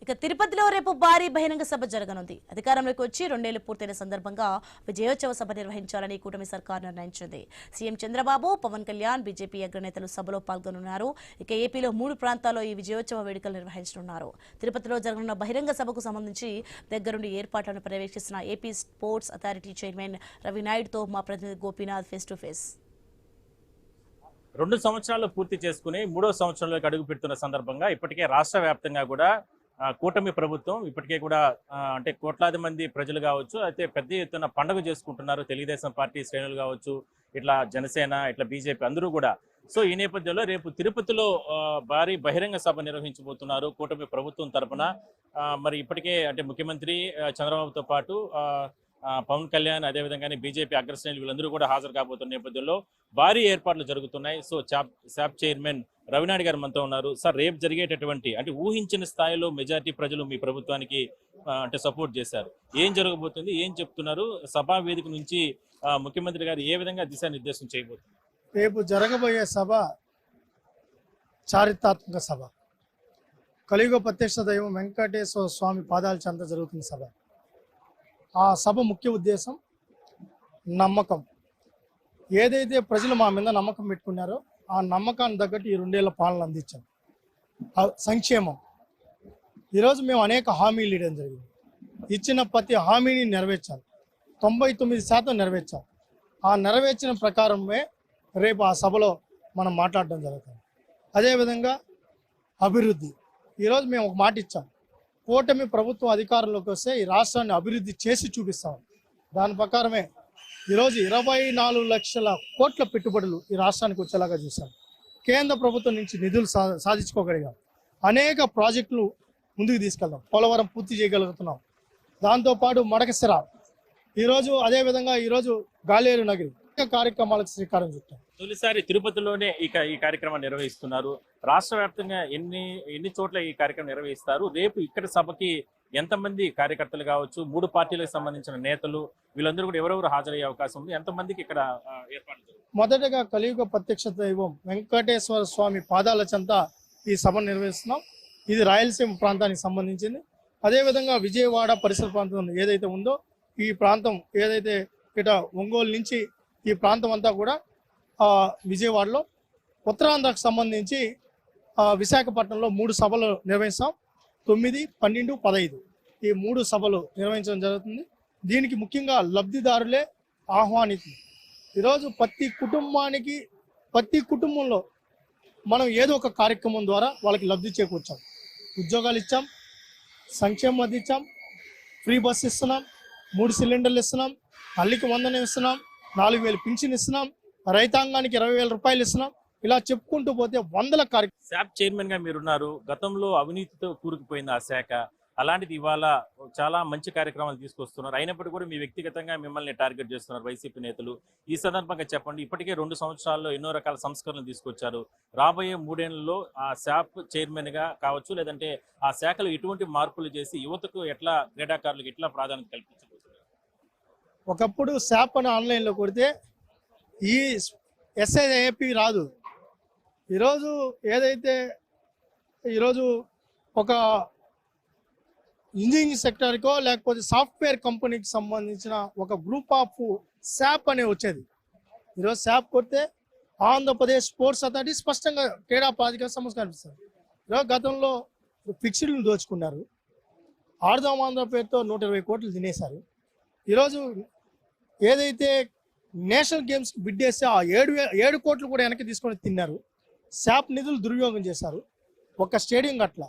ఇక తిరుపతిలో రేపు భారీ బహిరంగ సభ జరగనుంది. అధికారంలోకి వచ్చి 2 ఏళ్లు పూర్తయిన సందర్భంగా విజయోత్సవ సభ నిర్వహించాలని కూటమి సర్కార్ నిర్ణయించింది. సీఎం చంద్రబాబు, పవన్ కళ్యాణ్, బీజేపీ అగ్రనేతలు సభలో పాల్గొనున్నారు. ఇక ఏపీలో 3 ప్రాంతాల్లో ఈ విజయోత్సవ వేడుకలు నిర్వహించనున్నారు. తిరుపతిలో జరగనున్న బహిరంగ సభకు సంబంధించి దగ్గరుండి ఏర్పాట్లను పర్యవేక్షిస్తున్న AP sports authority chairman Ravi నాయుడుతో మా ప్రతినిధి గోపీనాథ్ ఫేస్ టు ఫేస్. 2 సంవత్సరాలు పూర్తి చేసుకుని 3వ సంవత్సరంలోకి అడుగు పెడుతున్న సందర్భంగా ఇప్పటికే రాష్ట్ర వ్యాప్తంగా కూడా కూటమి ప్రభుత్వం ఇప్పటికే కూడా అంటే కోట్లాది మంది ప్రజలు కావచ్చు, అయితే పెద్ద ఎత్తున పండుగ చేసుకుంటున్నారు. తెలుగుదేశం పార్టీ శ్రేణులు కావచ్చు, ఇట్లా జనసేన, ఇట్లా బీజేపీ అందరూ కూడా. సో ఈ నేపథ్యంలో రేపు తిరుపతిలో భారీ బహిరంగ సభ నిర్వహించబోతున్నారు కూటమి ప్రభుత్వం తరఫున. మరి ఇప్పటికే అంటే ముఖ్యమంత్రి చంద్రబాబుతో పాటు పవన్ కళ్యాణ్, అదేవిధంగానే బీజేపీ అగ్రశ్రేణులు వీళ్ళందరూ కూడా హాజరు కాబోతున్న నేపథ్యంలో భారీ ఏర్పాట్లు జరుగుతున్నాయి. సో శాప్ చైర్మన్ రవినాయుడు గారు మనతో ఉన్నారు. సార్, రేపు జరిగేటటువంటి అంటే ఊహించిన స్థాయిలో మెజారిటీ ప్రజలు మీ ప్రభుత్వానికి అంటే సపోర్ట్ చేశారు. ఏం జరగబోతుంది, ఏం చెప్తున్నారు? సభా వేదిక నుంచి ముఖ్యమంత్రి గారు ఏ విధంగా దిశానిర్దేశం చేయబోతున్నారు? రేపు జరగబోయే సభ చారిత్రాత్మక సభ. కలియుగ ప్రత్యక్ష దైవం వెంకటేశ్వర స్వామి పాదాల చెంత జరుగుతున్న సభ. ఆ సభ ముఖ్య ఉద్దేశం నమ్మకం. ఏదైతే ప్రజలు మా మీద నమ్మకం పెట్టుకున్నారో ఆ నమ్మకాన్ని తగ్గట్టు ఈ 2 ఏళ్ల పాలన అందించాం. సంక్షేమం, ఈరోజు మేము అనేక హామీలు ఇవ్వడం జరిగింది. ఇచ్చిన ప్రతి హామీని నెరవేర్చాలి. 99% నెరవేర్చాం. ఆ నెరవేర్చిన ప్రకారమే రేపు ఆ సభలో మనం మాట్లాడడం జరుగుతుంది. అదేవిధంగా అభివృద్ధి, ఈరోజు మేము ఒక మాట ఇచ్చాం. కూటమి ప్రభుత్వం అధికారంలోకి వస్తే ఈ రాష్ట్రాన్ని అభివృద్ధి చేసి చూపిస్తాం. దాని ప్రకారమే ఈరోజు 24 లక్షల కోట్ల పెట్టుబడులు ఈ రాష్ట్రానికి వచ్చేలాగా చూసాం. కేంద్ర ప్రభుత్వం నుంచి నిధులు సాధించుకోగలిగాం. అనేక ప్రాజెక్టులు ముందుకు తీసుకెళ్దాం. పోలవరం పూర్తి చేయగలుగుతున్నాం. దాంతోపాటు మడకశిర, ఈరోజు అదేవిధంగా ఈరోజు గాలేరు నగరి కార్యక్రమాలకు శ్రీకారం చుట్టాం. తొలిసారి తిరుపతిలోనే ఈ కార్యక్రమాన్ని నిర్వహిస్తున్నారు. రాష్ట్ర వ్యాప్తంగా ఎన్ని చోట్ల ఈ కార్యక్రమం నిర్వహిస్తారు? రేపు ఇక్కడ సభకి ఎంతమంది కార్యకర్తలు కావచ్చు, 3 పార్టీలకు సంబంధించిన నేతలు వీళ్ళందరూ కూడా ఎవరెవరు హాజరయ్యే అవకాశం ఉంది? ఎంతమందికి ఇక్కడ ఏర్పాట్లు? మొదటగా కలియుగ ప్రత్యక్ష దైవం వెంకటేశ్వర స్వామి పాదాల చెంత ఈ సభను నిర్వహిస్తున్నాం. ఇది రాయలసీమ ప్రాంతానికి సంబంధించింది. అదేవిధంగా విజయవాడ పరిసర ప్రాంతం ఏదైతే ఉందో ఈ ప్రాంతం, ఏదైతే ఇట ఒంగోలు నుంచి ఈ ప్రాంతం అంతా కూడా విజయవాడలో, ఉత్తరాంధ్రకు సంబంధించి విశాఖపట్నంలో 3 సభలు నిర్వహిస్తాం. 9, 12, 15 ఈ 3 సభలు నిర్వహించడం జరుగుతుంది. దీనికి ముఖ్యంగా లబ్ధిదారులే ఆహ్వానితులు. ఈరోజు ప్రతి కుటుంబానికి, ప్రతి కుటుంబంలో మనం ఏదో ఒక కార్యక్రమం ద్వారా వాళ్ళకి లబ్ధి చేకూర్చాం. ఉద్యోగాలు ఇచ్చాం, సంక్షేమం అందించాం, ఫ్రీ బస్ ఇస్తున్నాం, 3 సిలిండర్లు ఇస్తున్నాం, తల్లికి 100 ఇస్తున్నాం, 4,000 పింఛన్ ఇస్తున్నాం, రైతాంగానికి 20,000 రూపాయలు ఇస్తున్నాం. ఇలా చెప్పుకుంటూ పోతే 100 కార్యక్రమాలు. శాప్ చైర్మన్ గా మీరున్నారు. గతంలో అవినీతితో కూరుకుపోయింది ఆ శాఖ. అలాంటిది ఇవాళ చాలా మంచి కార్యక్రమాలు తీసుకొస్తున్నారు. అయినప్పటికీ కూడా మీ వ్యక్తిగతంగా మిమ్మల్ని టార్గెట్ చేస్తున్నారు వైసీపీ నేతలు. ఈ సందర్భంగా చెప్పండి, ఇప్పటికే 2 సంవత్సరాల్లో ఎన్నో రకాల సంస్కరణలు తీసుకొచ్చారు. రాబోయే 3 ఏళ్లలో ఆ శాప్ చైర్మన్ గా కావచ్చు, లేదంటే ఆ శాఖలో ఎటువంటి మార్పులు చేసి యువతకు ఎట్లా, క్రీడాకారులకు ఎట్లా ప్రాధాన్యత కల్పించబోతున్నారు? ఒకప్పుడు శాప్ అని ఆన్లైన్లో కొడితే ఈ ఎస్ఐఏపీ రాదు. ఈరోజు ఏదైతే ఈరోజు ఒక ఇంజనీరింగ్ సెక్టర్కో లేకపోతే సాఫ్ట్వేర్ కంపెనీకి సంబంధించిన ఒక గ్రూప్ ఆఫ్ శాప్ అనే వచ్చేది. ఈరోజు శాప్ కొడితే ఆంధ్రప్రదేశ్ స్పోర్ట్స్ అథారిటీ స్పష్టంగా క్రీడా ప్రాధికార సంస్థ కనిపిస్తుంది. ఈరోజు గతంలో ఫిక్స్డ్లు దోచుకున్నారు. ఆడదాం ఆంధ్ర పేరుతో 120 కోట్లు తినేశారు. ఈరోజు ఏదైతే నేషనల్ గేమ్స్ బిడ్ చేస్తే ఆ 7 కోట్లు కూడా వెనక్కి తీసుకొని తిన్నారు. శాప్ నిధులు దుర్వినియోగం చేశారు. ఒక స్టేడియం కట్ల,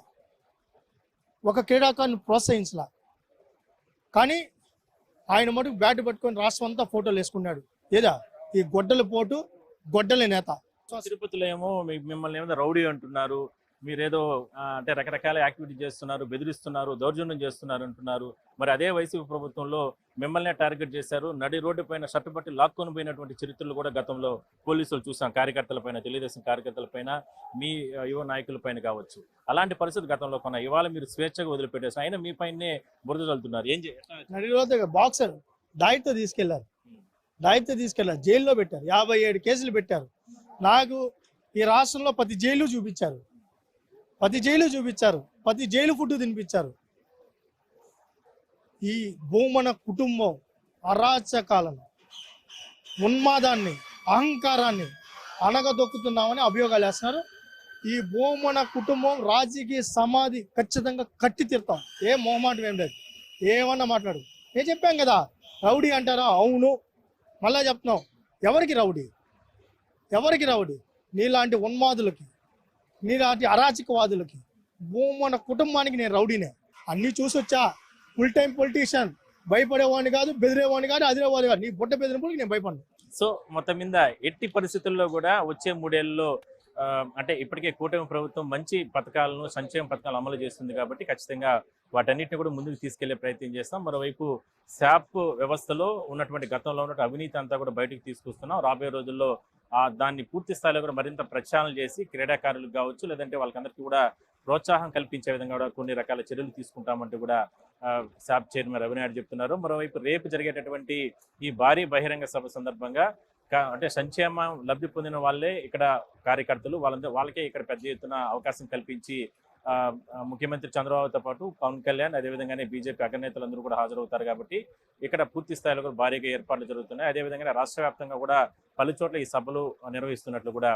ఒక క్రీడాకారుని ప్రోత్సహించలా. కానీ ఆయన మటుకు బ్యాట్ పట్టుకొని రాష్ట్రం అంతా ఫోటోలు వేసుకున్నాడు. ఏదా ఈ గొడ్డల పోటు, గొడ్డల నేత. తిరుపతిలో ఏమో మిమ్మల్ని ఏమో రౌడీ అంటున్నారు, మీరేదో అంటే రకరకాల యాక్టివిటీ చేస్తున్నారు, బెదిరిస్తున్నారు, దౌర్జన్యం చేస్తున్నారు అంటున్నారు. మరి అదే వైసీపీ ప్రభుత్వంలో మిమ్మల్నే టార్గెట్ చేశారు. నడి రోడ్డు పైన షర్టు పట్టి లాక్కొని పోయినటువంటి చరిత్రలు కూడా గతంలో పోలీసులు చూసాం. కార్యకర్తల పైన, తెలుగుదేశం కార్యకర్తల పైన, మీ యువ నాయకుల పైన కావచ్చు. అలాంటి పరిస్థితి గతంలో కొన్న. ఇవాళ మీరు స్వేచ్ఛగా వదిలిపెట్టేసి అయినా మీ పైనే బురద చల్లుతున్నారు. ఏం నడి రోడ్డు బాక్సర్ డైట్తో తీసుకెళ్లారు, జైల్లో పెట్టారు. 57 కేసులు పెట్టారు. నాకు ఈ రాష్ట్రంలో ప్రతి జైలు చూపించారు. 10 జైలు ఫుడ్ తినిపించారు. ఈ భూమన కుటుంబం అరాచకాలను, ఉన్మాదాన్ని, అహంకారాన్ని అణగదొక్కుతున్నామని అభియోగాలు వేస్తున్నారు. ఈ భూమన కుటుంబం రాజకీయ సమాధి ఖచ్చితంగా కట్టి తీరుతాం. ఏం మొహమాటం ఏం లేదు, ఏమన్నా మాట్లాడు. నేను చెప్పాం కదా, రౌడీ అంటారా? అవును, మళ్ళా చెప్తున్నాం. ఎవరికి రౌడీ? ఎవరికి రౌడీ? నీలాంటి ఉన్మాదులకి, నీలాంటి అరాచకవాదులకి, భూమన కుటుంబానికి నేను రౌడీనే. అన్నీ చూసి వచ్చా. Full time politician. భయపడేవాడిని కాదు, బెదిరేవాడిని కాదు, అదిరేవాడిని కాదు. నీ బుట్ట బెదిరింపులకి నేను భయపడను. సో మొత్తం మీద ఎట్టి పరిస్థితుల్లో కూడా వచ్చే 3 ఏళ్లలో అంటే ఇప్పటికే కూటమి ప్రభుత్వం మంచి పథకాలను, సంక్షేమ పథకాలు అమలు చేస్తుంది కాబట్టి ఖచ్చితంగా వాటన్నిటిని కూడా ముందుకు తీసుకెళ్లే ప్రయత్నం చేస్తాం. మరోవైపు శాప్ వ్యవస్థలో ఉన్నటువంటి గతంలో ఉన్నటువంటి అవినీతి అంతా కూడా బయటకు తీసుకొస్తున్నాం. రాబోయే రోజుల్లో దాన్ని పూర్తి స్థాయిలో కూడా మరింత ప్రక్షాళన చేసి క్రీడాకారులకు కావచ్చు, లేదంటే వాళ్ళకందరికీ కూడా ప్రోత్సాహం కల్పించే విధంగా కూడా కొన్ని రకాల చర్యలు తీసుకుంటామంటూ కూడా శాప్ చైర్మన్ రవినాయుడు చెప్తున్నారు. మరోవైపు రేపు జరిగేటటువంటి ఈ భారీ బహిరంగ సభ సందర్భంగా అంటే సంక్షేమం లబ్ధి పొందిన వాళ్ళే ఇక్కడ కార్యకర్తలు, వాళ్ళకే ఇక్కడ పెద్ద ఎత్తున అవకాశం కల్పించి ముఖ్యమంత్రి చంద్రబాబుతో పాటు పవన్ కళ్యాణ్, అదేవిధంగానే బీజేపీ అగ్రనేతలందరూ కూడా హాజరవుతారు కాబట్టి ఇక్కడ పూర్తి స్థాయిలో కూడా భారీగా ఏర్పాట్లు జరుగుతున్నాయి. అదేవిధంగా రాష్ట్ర వ్యాప్తంగా కూడా పలు చోట్ల ఈ సభలు నిర్వహిస్తున్నట్లు కూడా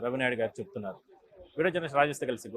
రవినాయుడు గారు చెప్తున్నారు. వీడియో జర్నలిస్ట్ రాజేష్తో కలిసి